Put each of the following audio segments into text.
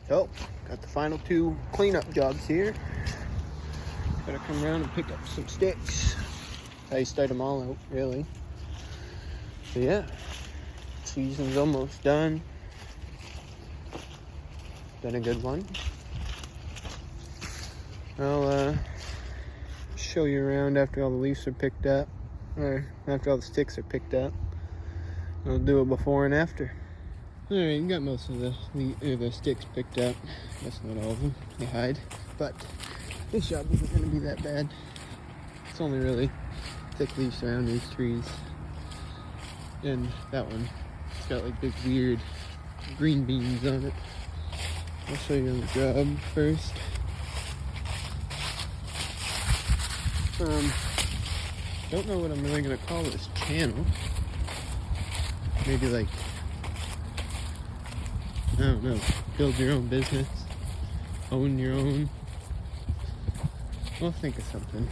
So, got the final 2 cleanup jobs here. Gotta come around and pick up some sticks. I start them all out, really. So yeah, season's almost done. Been a good one. I'll show you around after all the leaves are picked up, or after all the sticks are picked up. I'll do a before and after. Alright, got most of the sticks picked up. That's not all of them, they hide. But this job isn't going to be that bad. It's only really thick leaves around these trees. And that one, it's got like big weird green beans on it. I'll show you on the job first. Don't know what I'm really going to call this channel. Maybe like, I don't know, build your own business, own your own. I'll think of something.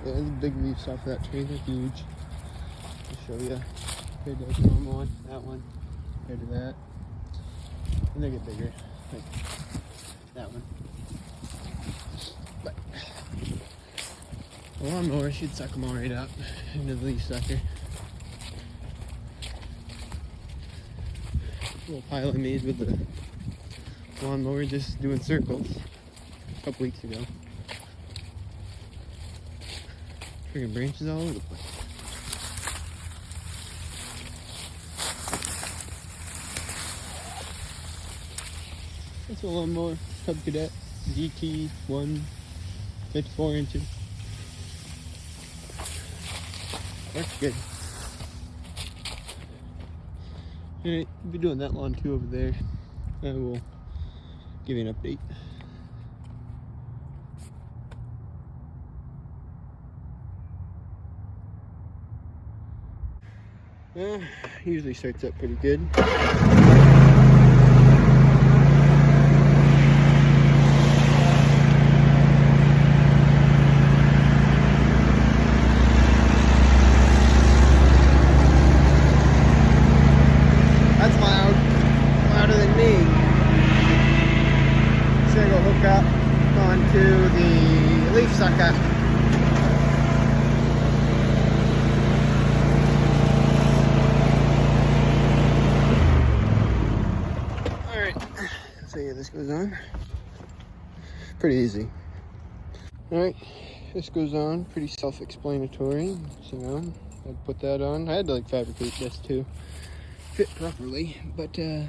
Yeah, there's big leaves off of that tree, they're huge. I'll show you. Compared to the normal one, that one, compared to that. And they get bigger, like that one. But a lawnmower should suck them all right up into the leaf sucker. A little pile I made with the lawnmower just doing circles a couple weeks ago. Freaking branches all over the place. That's a lawnmower, Cub Cadet ZT1, 54 inches. Works good. Alright, we'll be doing that lawn too over there. I will give you an update. Usually starts up pretty good. That's loud. Louder than me. So I go hook up onto the leaf sucker. So yeah, this goes on. Pretty easy. Alright, this goes on. Pretty self-explanatory. So I'd put that on. I had to like fabricate this to fit properly. But yeah,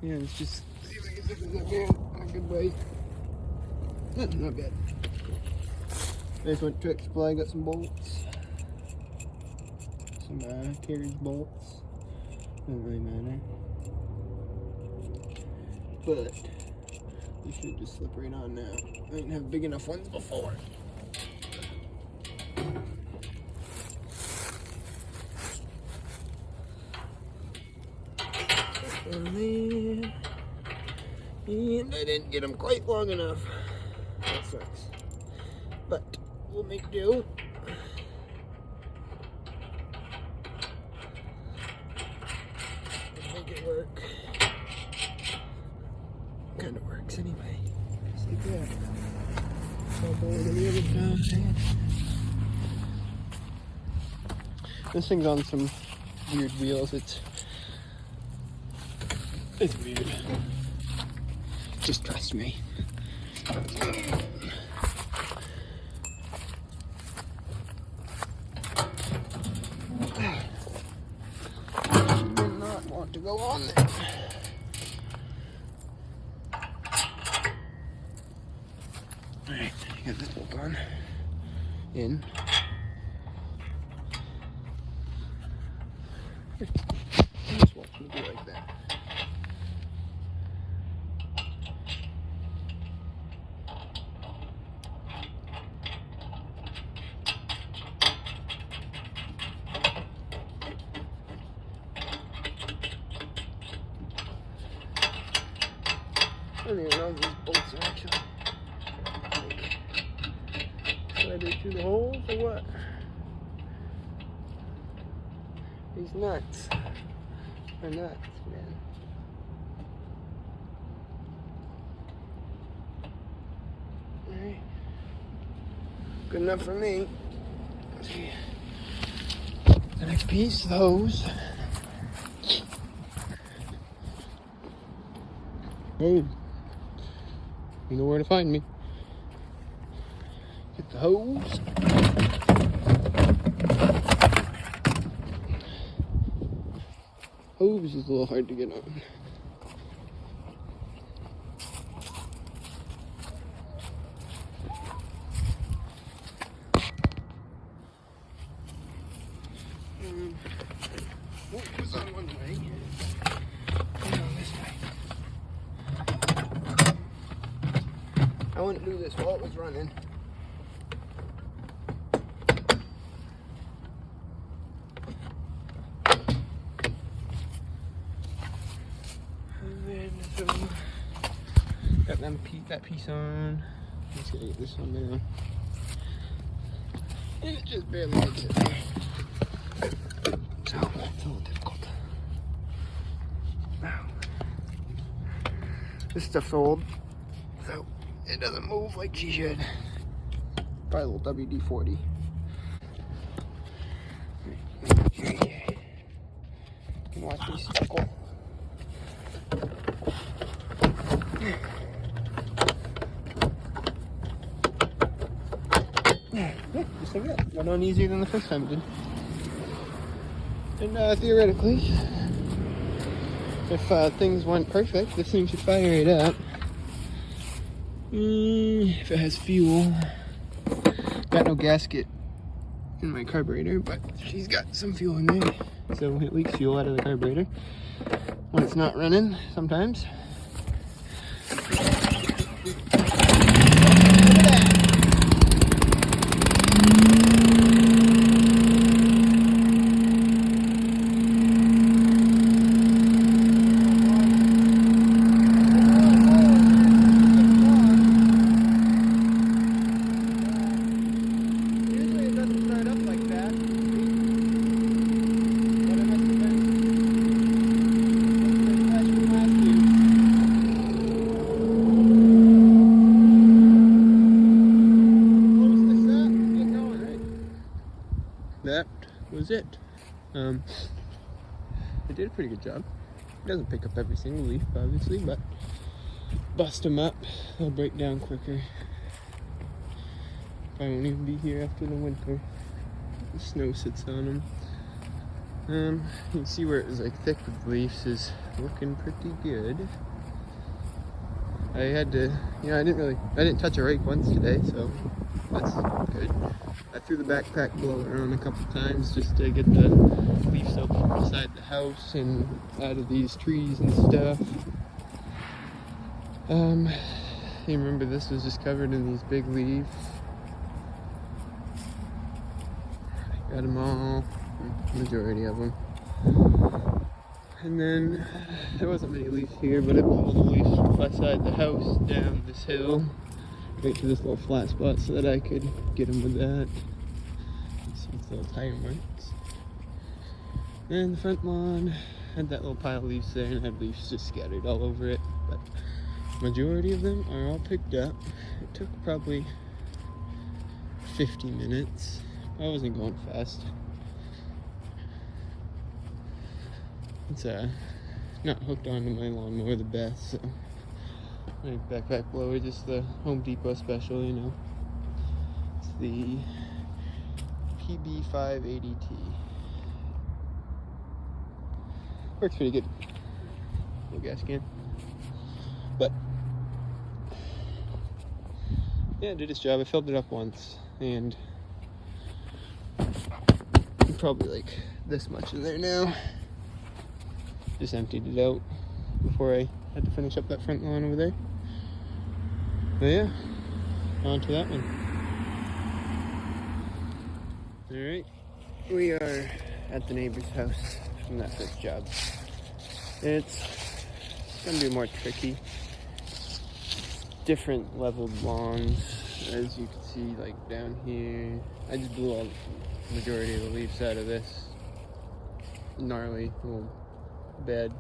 it's just see if I can fit this up here in a good way. Not bad. I just went Trick Supply, got some bolts. Some carriage bolts. Doesn't really matter. But they should just slip right on now. I didn't have big enough ones before. And I didn't get them quite long enough. That sucks. But we'll make do. We'll make it work. Kind of works anyway. Just like that. This thing's on some weird wheels. It's weird. Just trust me. Did not want to go on there. Alright, got this bolt on. In. Just watch me do like that. I don't even know if these bolts are actually threaded through the holes or what. These nuts are nuts, man. Good enough for me. Let's see. The next piece, those. Oh, you know where to find me. Get the hose. Hose is a little hard to get on. It was on one way. And on this way. I wouldn't do this while it was running. And then so got that piece on. Just gotta get this one down. And it just barely makes it there. So it's a little difficult. Now, this stuff's old, so it doesn't move like she should. Probably a little WD-40. Okay. You can watch me circle. Yeah, just like that. Went on easier than the first time it did. And theoretically, if things went perfect, this thing should fire right up. If it has fuel. Got no gasket in my carburetor, but she's got some fuel in there. So it leaks fuel out of the carburetor when it's not running sometimes. That was it. It did a pretty good job. It doesn't pick up every single leaf, obviously, but bust them up, they'll break down quicker. Probably won't even be here after the winter. The snow sits on them. You can see where it was like thick with leaves is looking pretty good. I had to, I didn't touch a rake once today, so that's good. I threw the backpack blower on a couple times just to get the leaves up from inside the house and out of these trees and stuff. You remember this was just covered in these big leaves. Got them all, majority of them. And then there wasn't many leaves here, but it blew all the leaves from outside the house down this hill right to this little flat spot so that I could get them with that. See its little tire marks. And the front lawn had that little pile of leaves there and had leaves just scattered all over it, but majority of them are all picked up. It took probably 50 minutes. I wasn't going fast. It's not hooked onto my lawnmower the best, so my backpack blower, just the Home Depot special, It's the PB580T. Works pretty good. No gas can. But yeah, it did its job. I filled it up once, and probably like this much in there now. Just emptied it out before I had to finish up that front lawn over there. But yeah, on to that one. Alright, we are at the neighbor's house from that first job. It's gonna be more tricky. Different leveled lawns, as you can see, like down here. I just blew all the majority of the leaves out of this gnarly little bed.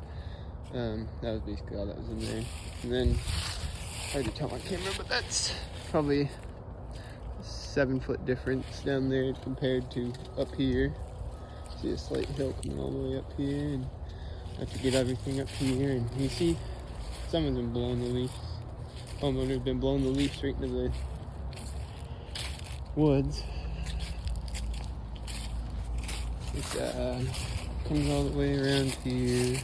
That was basically all that was in there. And then, hard to tell on camera, but that's probably 7-foot difference down there compared to up here. See a slight hill coming all the way up here, and I have to get everything up here. And you see, someone's been blowing the leaves. Homeowner's been blowing the leaves straight into the woods. It comes all the way around here.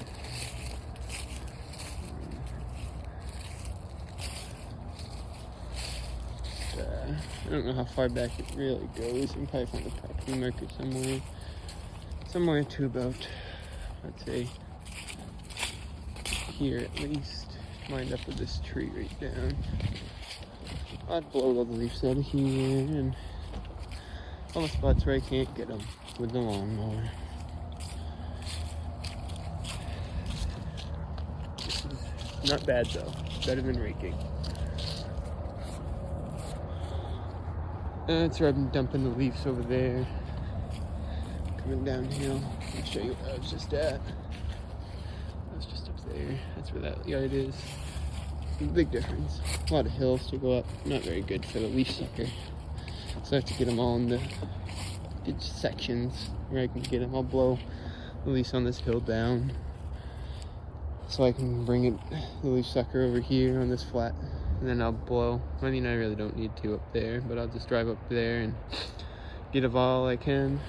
I don't know how far back it really goes. You can probably find a property marker somewhere to about, I'd say, here at least. Lined up with this tree right down. I'd blow all the leaves out of here and all the spots where I can't get them with the lawnmower. This is not bad though. Better than raking. That's where I've been dumping the leaves over there. Coming downhill. I'll show you where I was just at. I was just up there. That's where that yard is. Big difference. A lot of hills to go up. Not very good for the leaf sucker. So I have to get them all in the good sections where I can get them. I'll blow the leaves on this hill down so I can bring the leaf sucker over here on this flat. And then I'll blow. I mean, I really don't need to up there, but I'll just drive up there and get of all I can.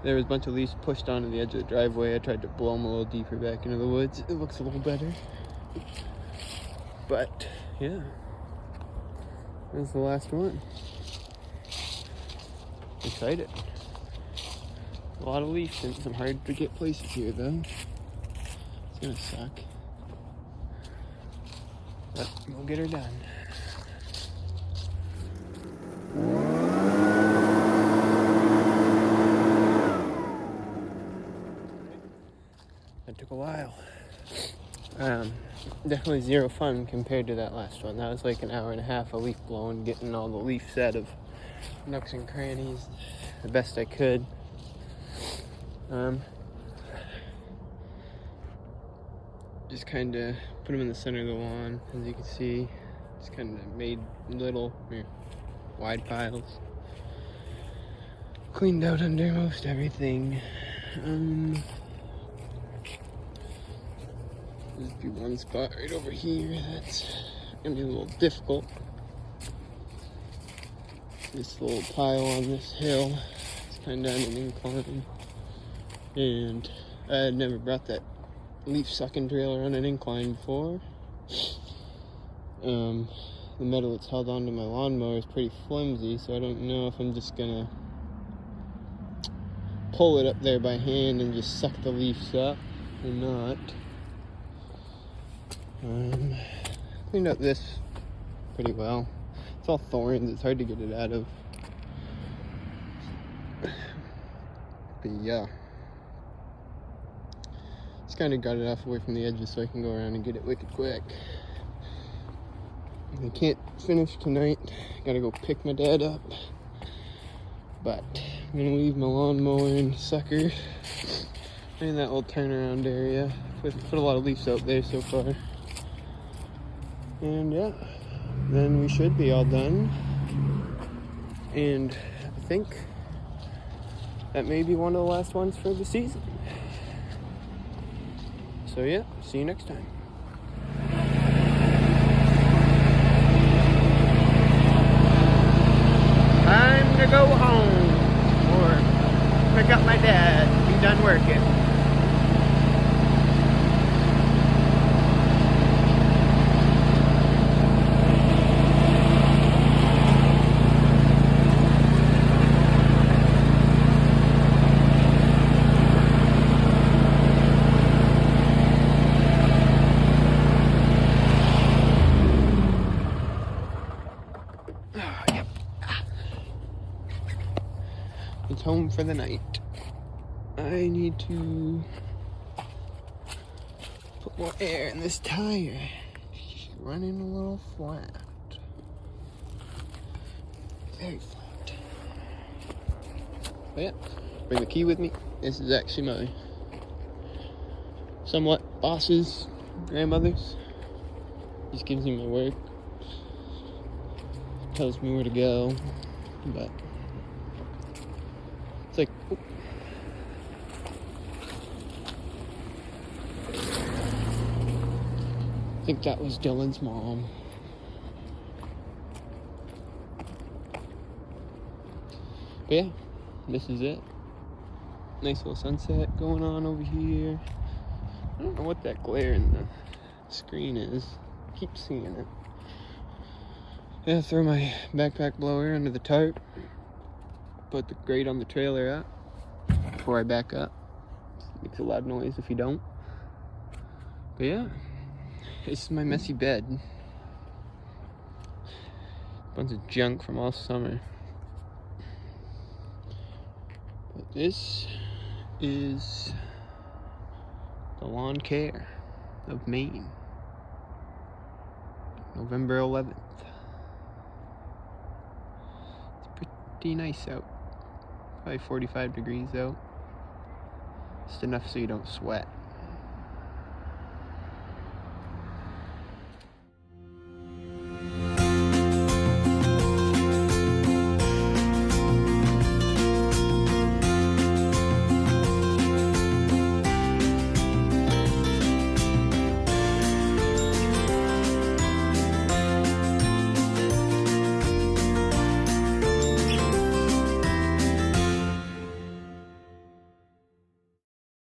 There was a bunch of leaves pushed onto the edge of the driveway. I tried to blow them a little deeper back into the woods. It looks a little better. But, yeah. That's the last one. Excited. A lot of leaves in some hard to get places here, though. It's gonna suck. But we'll get her done. That took a while. Definitely zero fun compared to that last one. That was like an hour and a half of leaf blowing, getting all the leaves out of nooks and crannies the best I could. Just kind of put them in the center of the lawn, as you can see. Just kind of made little wide piles. Cleaned out under most everything. There's be one spot right over here that's gonna be a little difficult. This little pile on this hill, it's kind of on an incline, and I had never brought that leaf sucking trailer on an incline before. The metal that's held onto my lawnmower is pretty flimsy, so I don't know if I'm just gonna pull it up there by hand and just suck the leaves up or not. Cleaned up this pretty well. It's all thorns, it's hard to get it out of. But yeah. Just kind of got it off away from the edges so I can go around and get it wicked quick. I can't finish tonight. Gotta go pick my dad up. But I'm gonna leave my lawnmower in sucker in that little turnaround area. Put a lot of leaves out there so far. And yeah, then we should be all done. And I think that may be one of the last ones for the season. So yeah, see you next time. Time to go home or pick up my dad. He's done working. It's home for the night. I need to put more air in this tire. It's running a little flat. Very flat. But yeah, bring the key with me. This is actually my somewhat boss's grandmother's. Just gives me my work. tells me where to go, but it's like, oh. I think that was Dylan's mom. But yeah, this is it. Nice little sunset going on over here. I don't know what that glare in the screen is. I keep seeing it. Yeah, throw my backpack blower under the tarp. Put the grate on the trailer up before I back up. Makes a loud noise if you don't. But yeah, this is my messy bed. Bunch of junk from all summer. But this is the lawn care of Maine. November 11th. It's pretty nice out. Probably 45 degrees out. Just enough so you don't sweat.